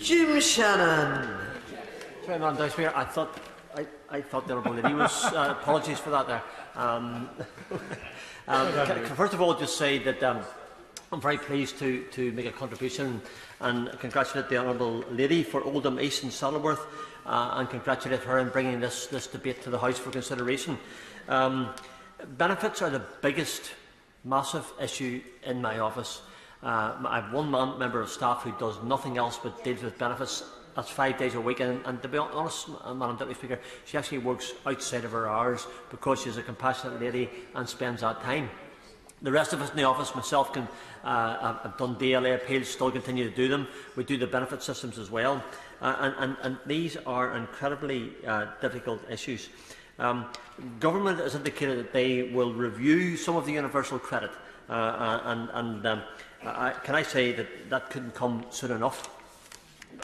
Jim Shannon. Sorry, Madam Deputy Speaker, I thought the Honourable Lady was. Apologies for that there. First of all, just say that I'm very pleased to make a contribution and congratulate the Honourable Lady for Oldham East and Saddleworth and congratulate her in bringing this debate to the House for consideration. Benefits are the biggest, massive issue in my office. I have one member of staff who does nothing else but deals with benefits. That's 5 days a week, and to be honest, Madam Deputy Speaker, she actually works outside of her hours because she's a compassionate lady and spends that time. The rest of us in the office, myself, have done DLA appeals, still continue to do them. We do the benefit systems as well, and these are incredibly difficult issues. Government has indicated that they will review some of the universal credit, can I say that couldn't come soon enough?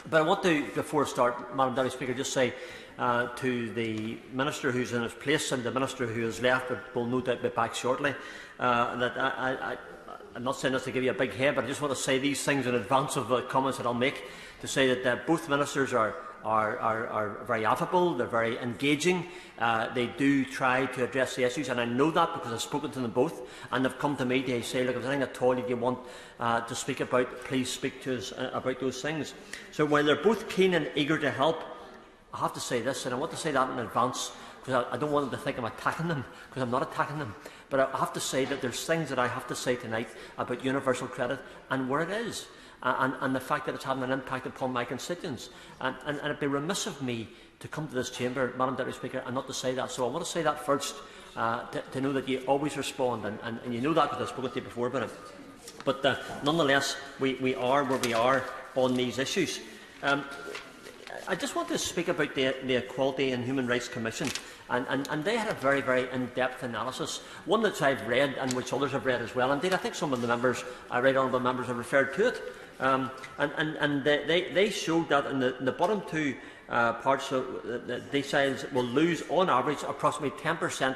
But I want to, before I start, Madam Deputy Speaker, just say to the Minister who's in his place and the Minister who has left, but will no doubt be back shortly, that I'm not saying this to give you a big head, but I just want to say these things in advance of the comments that I'll make, to say that both Ministers are very affable, they're very engaging, they do try to address the issues, and I know that because I've spoken to them both, and they've come to me to say, look, if there's anything at all that you want to speak about, please speak to us about those things. So while they're both keen and eager to help, I have to say this, and I want to say that in advance, because I don't want them to think I'm attacking them, because I'm not attacking them, but I have to say that there's things that I have to say tonight about universal credit and where it is. And the fact that it's having an impact upon my constituents. And it'd be remiss of me to come to this chamber, Madam Deputy Speaker, and not to say that. So I want to say that first, to know that you always respond, and you know that because I've spoken to you before about it. But nonetheless, we are where we are on these issues. I just want to speak about the Equality and Human Rights Commission, and they had a very, very in-depth analysis, one that I've read and which others have read as well. Indeed, I think some of the members, honourable members, have referred to it. They showed that in the bottom two parts of the deciles will lose on average approximately 10%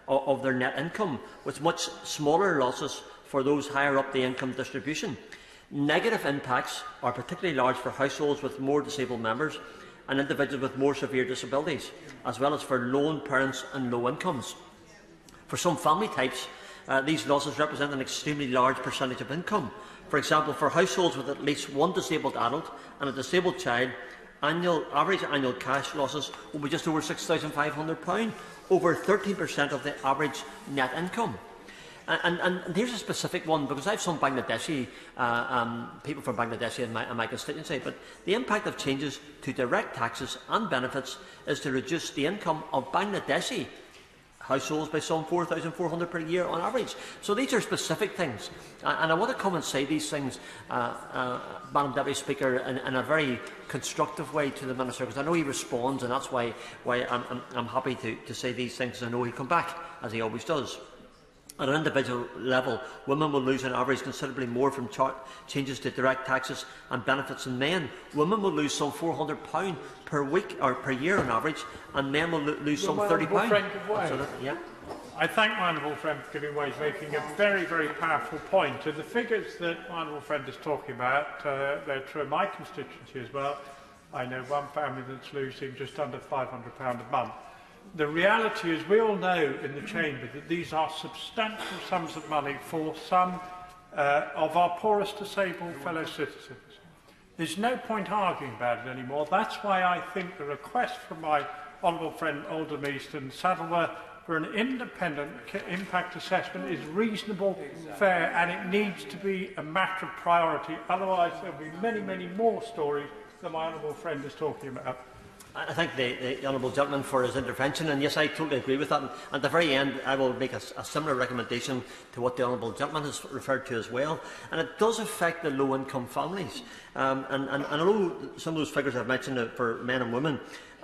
of their net income, with much smaller losses for those higher up the income distribution. Negative impacts are particularly large for households with more disabled members and individuals with more severe disabilities, as well as for lone parents and low incomes. For some family types, these losses represent an extremely large percentage of income. For example, for households with at least one disabled adult and a disabled child, average annual cash losses will be just over £6,500, over 13% of the average net income. And here's a specific one, because I have some Bangladeshi people from Bangladesh in my constituency, but the impact of changes to direct taxes and benefits is to reduce the income of Bangladeshi households by some £4,400 per year on average. So these are specific things, and I want to come and say these things, Madam Deputy Speaker, in a very constructive way to the Minister, because I know he responds, and that's why I'm happy to say these things. I know he'll come back, as he always does. At an individual level, women will lose on average considerably more from changes to direct taxes and benefits than men. Women will lose some £400 per week or per year on average, and men will lose some £30. Yeah. I thank my honourable friend for giving way. He's making a very, very powerful point. And the figures that my honourable friend is talking about, they're true in my constituency as well. I know one family that's losing just under £500 a month. The reality is, we all know in the chamber that these are substantial sums of money for some of our poorest disabled fellow citizens. There's no point arguing about it anymore. That's why I think the request from my honourable friend Oldham East and Saddleworth for an independent impact assessment is reasonable, fair, and it needs to be a matter of priority. Otherwise, there will be many, many more stories that my honourable friend is talking about. I thank the honourable gentleman for his intervention, and yes, I totally agree with that. And at the very end, I will make a similar recommendation to what the honourable gentleman has referred to as well. And it does affect the low-income families. And although some of those figures I've mentioned for men and women,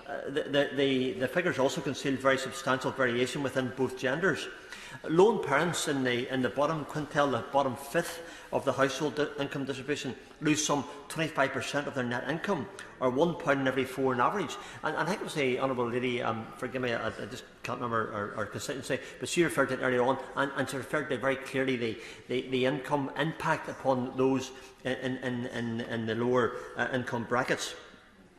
The figures also conceal very substantial variation within both genders. Lone parents in the bottom quintile, the bottom fifth of the household income distribution, lose some 25% of their net income, or £1 in every 4 on average. And I think it was the Honourable Lady, forgive me, I just can't remember her constituency, but she referred to it earlier on, and she referred to very clearly the income impact upon those in the lower income brackets.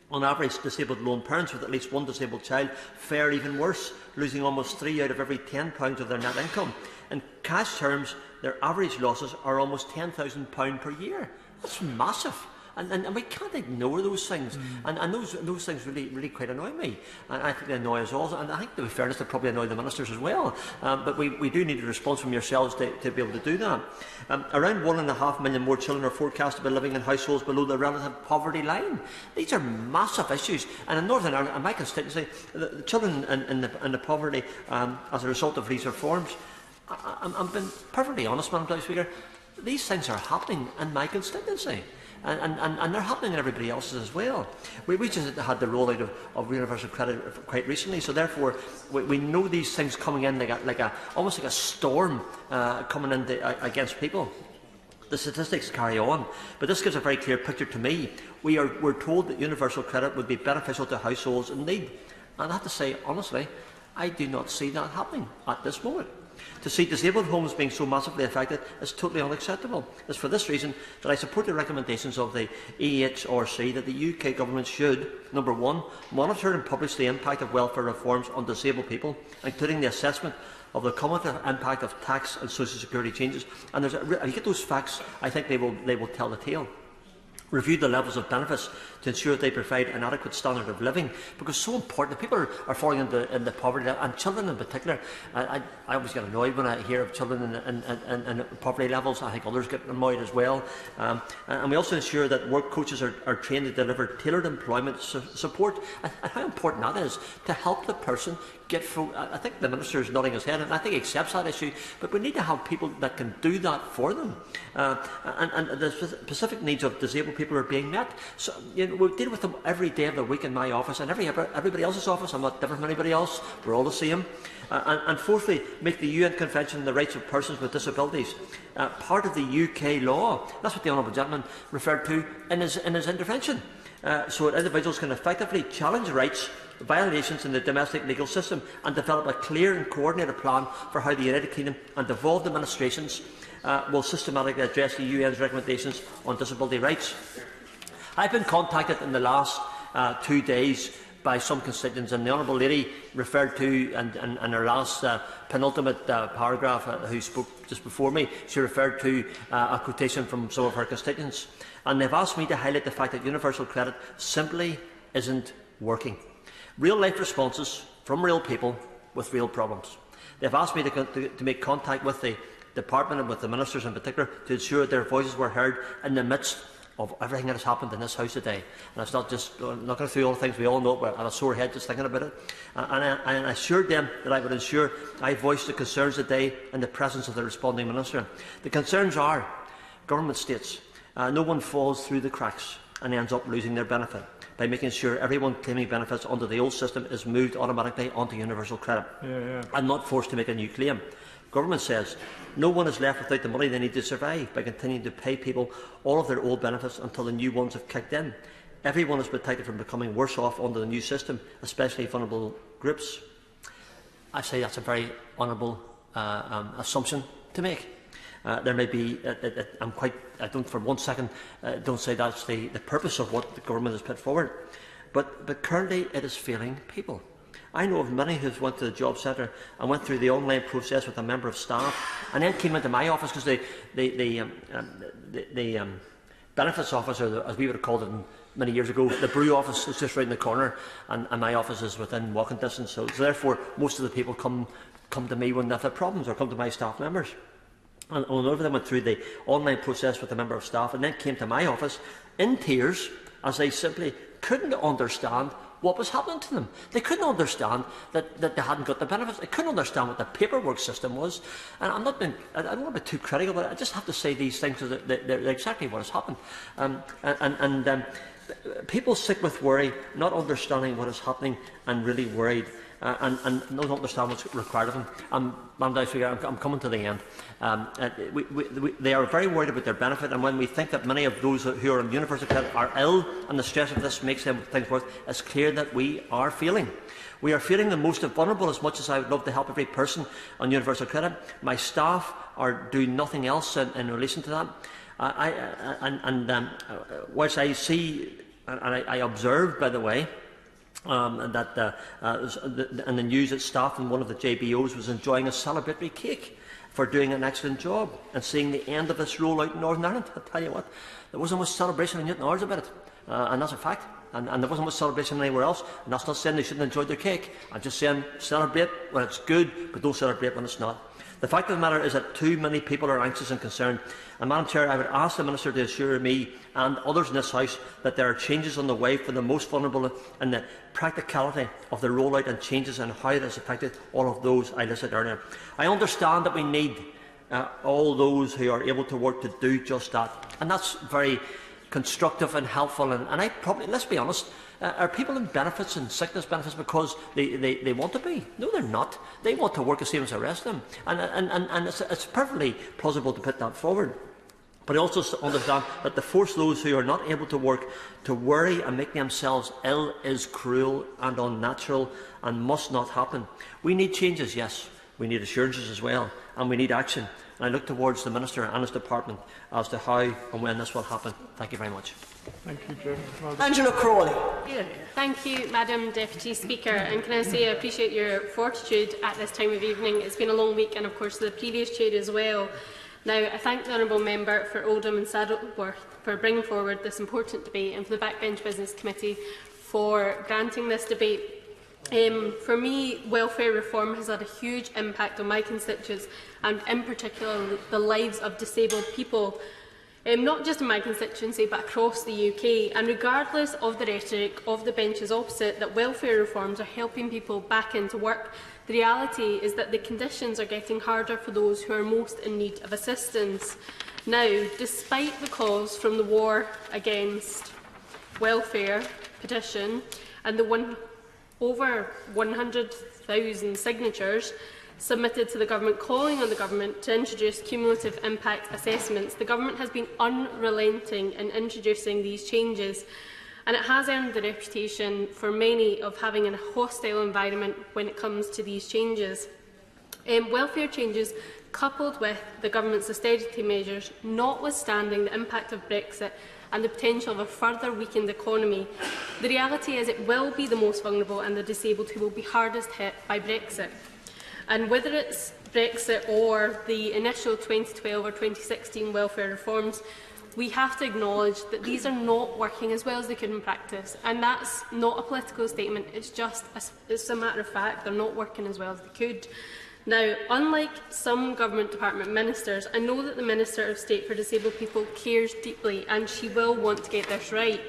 On average, disabled lone parents with at least one disabled child fare even worse, losing almost 3 out of every £10 of their net income. In cash terms, their average losses are almost £10,000 per year. That's massive. And we can't ignore those things. And those things really quite annoy me. And I think they annoy us all. And I think, to be fairness, they probably annoy the ministers as well. But we do need a response from yourselves to be able to do that. Around 1.5 million more children are forecast to be living in households below the relative poverty line. These are massive issues. And in Northern Ireland, in my constituency, the children in the poverty as a result of these reforms, I'm being perfectly honest, Madam Deputy Speaker, these things are happening in my constituency. And they're happening in everybody else's as well. We just had the rollout of universal credit quite recently, so therefore we know these things coming in almost like a storm coming in against people. The statistics carry on, but this gives a very clear picture to me. We're told that universal credit would be beneficial to households in need, and I have to say honestly, I do not see that happening at this moment. To see disabled homes being so massively affected is totally unacceptable. It's for this reason that I support the recommendations of the EHRC that the UK Government should, number one, monitor and publish the impact of welfare reforms on disabled people, including the assessment of the cumulative impact of tax and social security changes. And if you get those facts, I think they will tell the tale. Review the levels of benefits to ensure that they provide an adequate standard of living, because it's so important. People are falling into poverty, and children in particular. I always get annoyed when I hear of children in poverty levels. I think others get annoyed as well. And we also ensure that work coaches are trained to deliver tailored employment support, and how important that is to help the person get through. I think the Minister is nodding his head, and I think he accepts that issue, but we need to have people that can do that for them. And the specific needs of disabled people are being met. So, we deal with them every day of the week in my office and everybody else's office. I'm not different from anybody else. We're all the same. And fourthly, make the UN Convention on the Rights of Persons with Disabilities part of the UK law. That's what the Honourable Gentleman referred to in his intervention. So that individuals can effectively challenge rights violations in the domestic legal system and develop a clear and coordinated plan for how the United Kingdom and devolved administrations will systematically address the UN's recommendations on disability rights. I've been contacted in the last 2 days by some constituents, and the Honourable Lady referred to, in her last penultimate paragraph, who spoke just before me, she referred to a quotation from some of her constituents. And they've asked me to highlight the fact that universal credit simply isn't working. Real-life responses from real people with real problems. They've asked me to make contact with the Department and with the Ministers in particular to ensure that their voices were heard in the midst of everything that has happened in this House today. And it's not just, I'm not going through all the things we all know, but I have a sore head just thinking about it. And I assured them that I would ensure I voiced the concerns today in the presence of the responding Minister. The concerns are government states. No one falls through the cracks and ends up losing their benefit by making sure everyone claiming benefits under the old system is moved automatically onto universal credit and not forced to make a new claim. Government says no one is left without the money they need to survive by continuing to pay people all of their old benefits until the new ones have kicked in. Everyone is protected from becoming worse off under the new system, especially vulnerable groups. I say that's a very honourable assumption to make. There may be, I don't for 1 second don't say that's the purpose of what the government has put forward, but currently it is failing people. I know of many who went to the job centre and went through the online process with a member of staff, and then came into my office because the benefits office, or as we would have called it many years ago, the brew office is just right in the corner, and my office is within walking distance. So therefore, most of the people come to me when they have problems, or come to my staff members. And one of them went through the online process with a member of staff, and then came to my office in tears, as they simply couldn't understand what was happening to them. They couldn't understand that they hadn't got the benefits. They couldn't understand what the paperwork system was. And I don't want to be too critical, but I just have to say these things because they're exactly what has happened. People sick with worry, not understanding what is happening, and really worried. And don't understand what's required of them. Madam Speaker, I'm coming to the end. They are very worried about their benefit, and when we think that many of those who are on universal credit are ill, and the stress of this makes them think worse, it's clear that we are feeling. We are feeling the most vulnerable. As much as I would love to help every person on universal credit, my staff are doing nothing else in relation to that. Whilst I see, and I observed, by the way, that in the news that staff in one of the JBOs was enjoying a celebratory cake for doing an excellent job and seeing the end of this rollout in Northern Ireland. I tell you what, there wasn't much celebration in Newton Ours about it, and that's a fact. And there wasn't much celebration anywhere else. And that's not saying they shouldn't enjoy their cake. I'm just saying celebrate when it's good, but don't celebrate when it's not. The fact of the matter is that too many people are anxious and concerned. And, Madam Chair, I would ask the Minister to assure me and others in this House that there are changes on the way for the most vulnerable and the practicality of the rollout and changes in how it has affected all of those I listed earlier. I understand that we need all those who are able to work to do just that. And that's very constructive and helpful. And I probably, let's be honest, are people in benefits and sickness benefits because they want to be? No, they're not. They want to work the same as the rest of them. And it's perfectly plausible to put that forward. But I also understand that to force those who are not able to work to worry and make themselves ill is cruel and unnatural and must not happen. We need changes, yes. We need assurances as well. And we need action. And I look towards the Minister and his department as to how and when this will happen. Thank you very much. Thank you, Jim. Angela Crawley. Thank you, Madam Deputy Speaker. And can I say I appreciate your fortitude at this time of evening. It's been a long week, and of course the previous trade as well. Now, I thank the Honourable Member for Oldham and Saddleworth for bringing forward this important debate, and for the Backbench Business Committee for granting this debate. For me, welfare reform has had a huge impact on my constituents, and in particular the lives of disabled people. Not just in my constituency but across the UK, and regardless of the rhetoric of the benches opposite that welfare reforms are helping people back into work, the reality is that the conditions are getting harder for those who are most in need of assistance. Now, despite the calls from the War Against Welfare petition and the over 100,000 signatures submitted to the Government calling on the Government to introduce cumulative impact assessments, the Government has been unrelenting in introducing these changes, and it has earned the reputation for many of having a hostile environment when it comes to these changes. Welfare changes, coupled with the Government's austerity measures, notwithstanding the impact of Brexit and the potential of a further weakened economy, the reality is it will be the most vulnerable and the disabled who will be hardest hit by Brexit. And whether it's Brexit or the initial 2012 or 2016 welfare reforms, we have to acknowledge that these are not working as well as they could in practice. And that's not a political statement, it's a matter of fact, they're not working as well as they could. Now, unlike some Government Department ministers, I know that the Minister of State for Disabled People cares deeply, and she will want to get this right.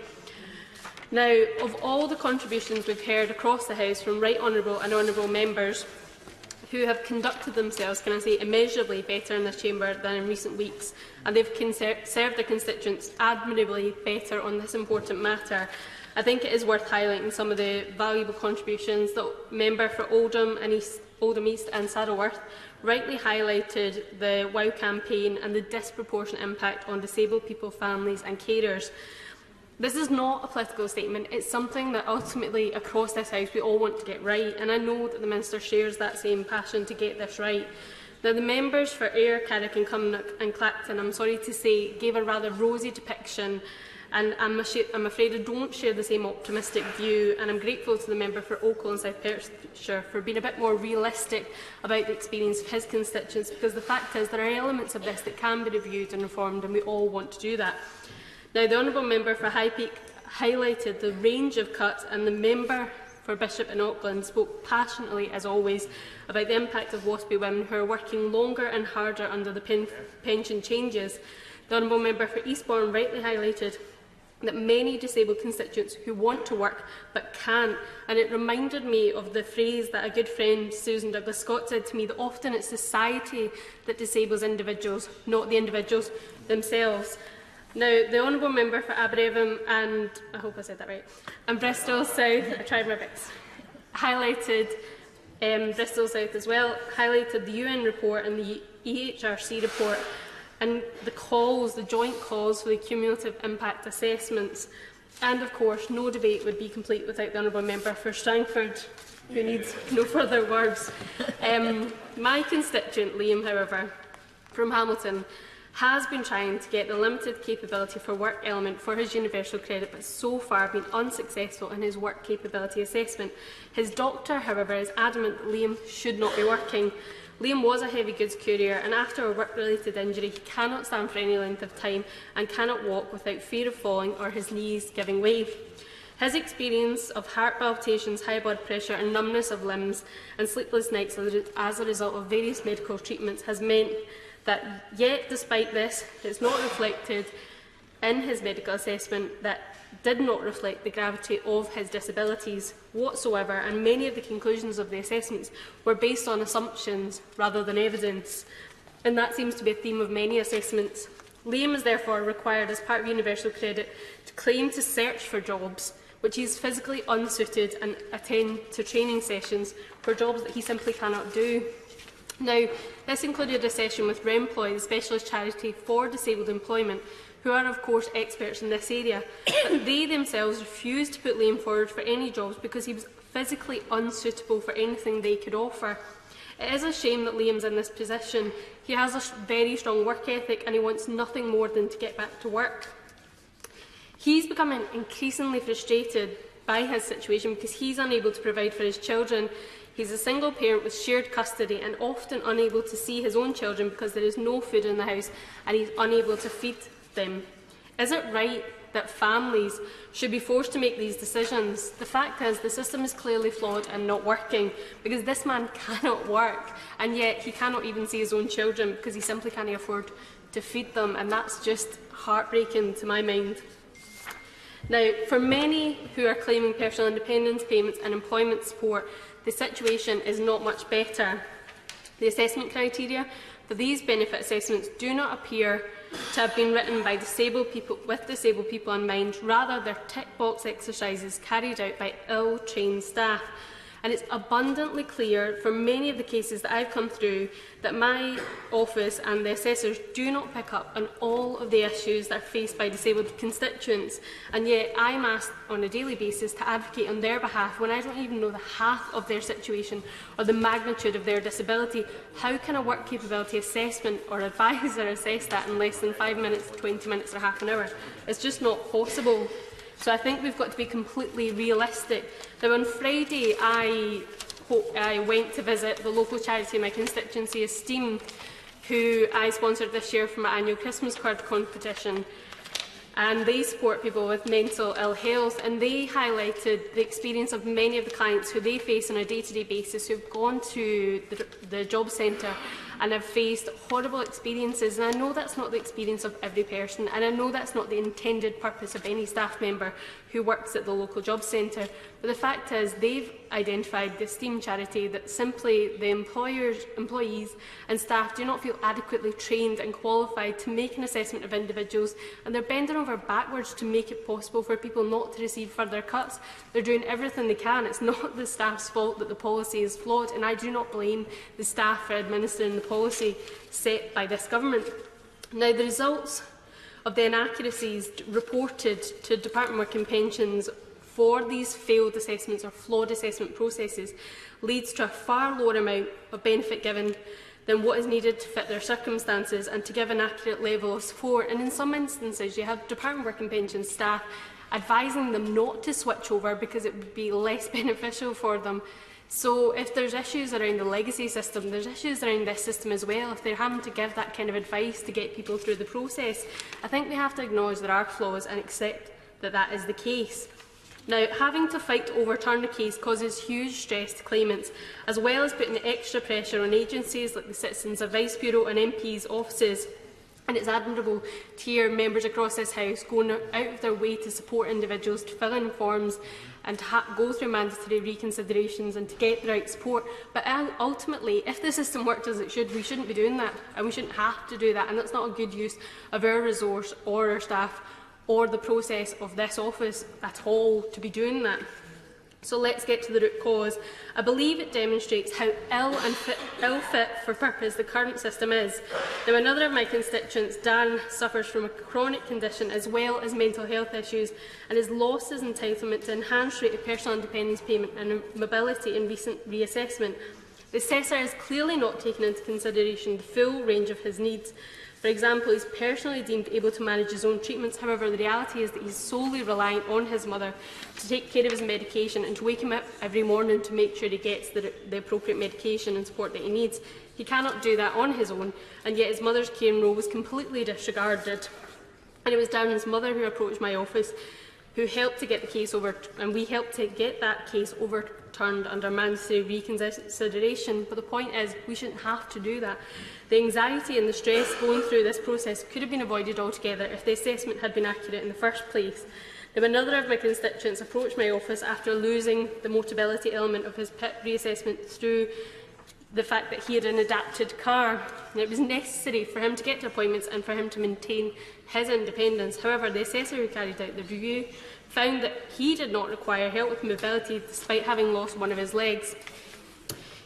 Now, of all the contributions we've heard across the House from right honourable and honourable members who have conducted themselves, can I say, immeasurably better in this chamber than in recent weeks, and they've served their constituents admirably better on this important matter, I think it is worth highlighting some of the valuable contributions that member for Oldham East and Saddleworth rightly highlighted the WOW campaign and the disproportionate impact on disabled people, families and carers. This is not a political statement, it's something that ultimately across this House we all want to get right, and I know that the Minister shares that same passion to get this right. Now, the members for Ayr, Carrick and Cumnock and Clacton, I'm sorry to say, gave a rather rosy depiction, and I'm afraid I don't share the same optimistic view, and I'm grateful to the member for Oakhill and South Perthshire for being a bit more realistic about the experience of his constituents, because the fact is there are elements of this that can be reviewed and reformed, and we all want to do that. Now, the honourable member for High Peak highlighted the range of cuts, and the member for Bishop and Auckland spoke passionately, as always, about the impact of WASPy women who are working longer and harder under the pension changes. The honourable member for Eastbourne rightly highlighted that many disabled constituents who want to work but can't. And it reminded me of the phrase that a good friend, Susan Douglas Scott, said to me, that often it's society that disables individuals, not the individuals themselves. Now, the Honourable Member for Aberystwyth and, I hope I said that right, and Bristol South, I tried my best, highlighted Bristol South as well, highlighted the UN report and the EHRC report, and the joint calls for the cumulative impact assessments. And of course, no debate would be complete without the Honourable Member for Strangford, who needs no further words. My constituent, Liam, however, from Hamilton, has been trying to get the limited capability for work element for his universal credit, but so far been unsuccessful in his work capability assessment. His doctor, however, is adamant that Liam should not be working. Liam was a heavy goods courier, and after a work-related injury, he cannot stand for any length of time and cannot walk without fear of falling or his knees giving way. His experience of heart palpitations, high blood pressure and numbness of limbs and sleepless nights as a result of various medical treatments has meant that, yet despite this, it's not reflected in his medical assessment that did not reflect the gravity of his disabilities whatsoever, and many of the conclusions of the assessments were based on assumptions rather than evidence, and that seems to be a theme of many assessments. Liam is therefore required, as part of universal credit, to claim to search for jobs which he is physically unsuited and attend to training sessions for jobs that he simply cannot do. Now, this included a session with Remploy, the specialist charity for disabled employment, who are of course experts in this area, but they themselves refused to put Liam forward for any jobs because he was physically unsuitable for anything they could offer. It is a shame that Liam's in this position. He has a very strong work ethic and he wants nothing more than to get back to work. He's becoming increasingly frustrated by his situation because he's unable to provide for his children. He's a single parent with shared custody and often unable to see his own children because there is no food in the house and he's unable to feed them. Is it right that families should be forced to make these decisions? The fact is, the system is clearly flawed and not working, because this man cannot work, and yet he cannot even see his own children because he simply can't afford to feed them, and that's just heartbreaking to my mind. Now, for many who are claiming personal independence payments and employment support, the situation is not much better. The assessment criteria for these benefit assessments do not appear to have been written by disabled people with disabled people in mind. Rather, they're tick-box exercises carried out by ill-trained staff. And it's abundantly clear from many of the cases that I've come through that my office and the assessors do not pick up on all of the issues that are faced by disabled constituents, and yet I'm asked on a daily basis to advocate on their behalf when I don't even know the half of their situation or the magnitude of their disability. How can a work capability assessment or advisor assess that in less than 5 minutes, 20 minutes or half an hour? It's just not possible. So I think we've got to be completely realistic. Now, on Friday, I went to visit the local charity in my constituency, Esteem, who I sponsored this year for my annual Christmas card competition. And they support people with mental ill health, and they highlighted the experience of many of the clients who they face on a day-to-day basis, who have gone to the job centre and have faced horrible experiences. And I know that's not the experience of every person, and I know that's not the intended purpose of any staff member who works at the local job centre. But the fact is, they've identified the Esteem charity that simply the employees and staff do not feel adequately trained and qualified to make an assessment of individuals, and they're bending over backwards to make it possible for people not to receive further cuts. They're doing everything they can. It's not the staff's fault that the policy is flawed, and I do not blame the staff for administering the policy set by this government. Now, the results of the inaccuracies reported to Department of Work and Pensions for these failed assessments or flawed assessment processes leads to a far lower amount of benefit given than what is needed to fit their circumstances and to give an accurate level of support. And in some instances, you have Department of Work and Pensions staff advising them not to switch over because it would be less beneficial for them. So if there's issues around the legacy system, there's issues around this system as well. If they're having to give that kind of advice to get people through the process, I think we have to acknowledge there are flaws and accept that that is the case. Now, having to fight to overturn a case causes huge stress to claimants, as well as putting extra pressure on agencies like the Citizens Advice Bureau and MPs' offices. And it's admirable to hear members across this House going out of their way to support individuals to fill in forms and to go through mandatory reconsiderations and to get the right support. But ultimately, if the system worked as it should, we shouldn't be doing that, and we shouldn't have to do that. And that's not a good use of our resource or our staff or the process of this office at all to be doing that. So let's get to the root cause. I believe it demonstrates how ill fit for purpose the current system is. Now, another of my constituents, Dan, suffers from a chronic condition as well as mental health issues, and has lost his entitlement to enhanced rate of personal independence payment and mobility in recent reassessment. The assessor has clearly not taken into consideration the full range of his needs. For example, he is personally deemed able to manage his own treatments. However, the reality is that he is solely reliant on his mother to take care of his medication and to wake him up every morning to make sure he gets the appropriate medication and support that he needs. He cannot do that on his own, and yet his mother's care and role was completely disregarded. And it was Darren's mother who approached my office, who helped to get the case and we helped to get that case overturned under mandatory reconsideration. But the point is, we shouldn't have to do that. The anxiety and the stress going through this process could have been avoided altogether if the assessment had been accurate in the first place. Now, another of my constituents approached my office after losing the motability element of his PIP reassessment through the fact that he had an adapted car. And it was necessary for him to get to appointments and for him to maintain his independence. However, the assessor who carried out the review found that he did not require help with mobility despite having lost one of his legs.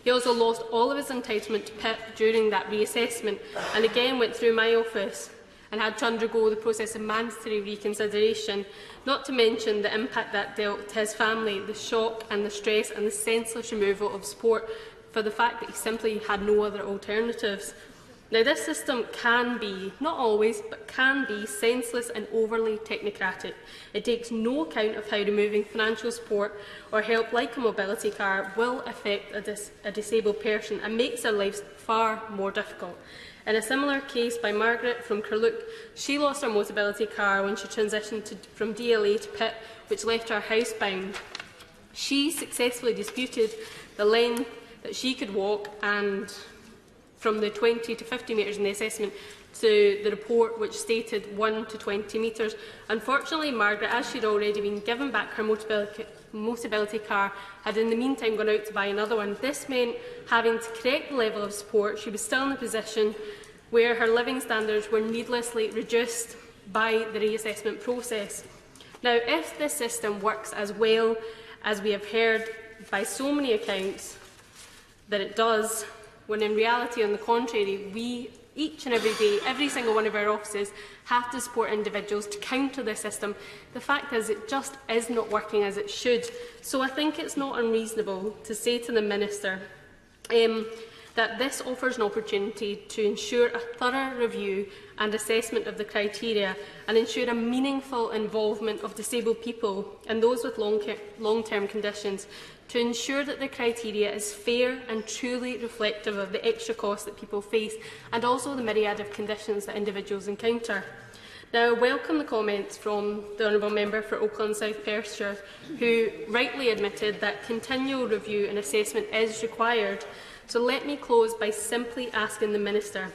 He also lost all of his entitlement to PIP during that reassessment, and again went through my office and had to undergo the process of mandatory reconsideration, not to mention the impact that dealt to his family, the shock and the stress and the senseless removal of support for the fact that he simply had no other alternatives. Now, this system can be, not always, but can be senseless and overly technocratic. It takes no account of how removing financial support or help like a mobility car will affect a disabled person and makes their lives far more difficult. In a similar case by Margaret from Carluke, she lost her mobility car when she transitioned from DLA to PIP, which left her housebound. She successfully disputed the length that she could walk and from the 20 to 50 metres in the assessment to the report which stated 1 to 20 metres. Unfortunately, Margaret, as she had already been given back her mobility car, had in the meantime gone out to buy another one. This meant having to correct the level of support. She was still in a position where her living standards were needlessly reduced by the reassessment process. Now, if this system works as well as we have heard by so many accounts that it does, when in reality, on the contrary, we, each and every day, every single one of our offices, have to support individuals to counter the system. The fact is, it just is not working as it should. So I think it's not unreasonable to say to the Minister that this offers an opportunity to ensure a thorough review and assessment of the criteria and ensure a meaningful involvement of disabled people and those with long-term conditions, to ensure that the criteria is fair and truly reflective of the extra costs that people face and also the myriad of conditions that individuals encounter. Now, I welcome the comments from the Honourable Member for Oakland South Perthshire, who rightly admitted that continual review and assessment is required. So let me close by simply asking the Minister,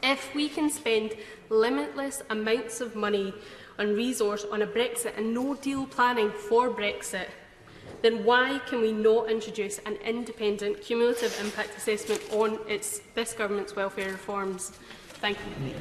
if we can spend limitless amounts of money and resource on a Brexit and no deal planning for Brexit, then why can we not introduce an independent cumulative impact assessment on this government's welfare reforms? Thank you.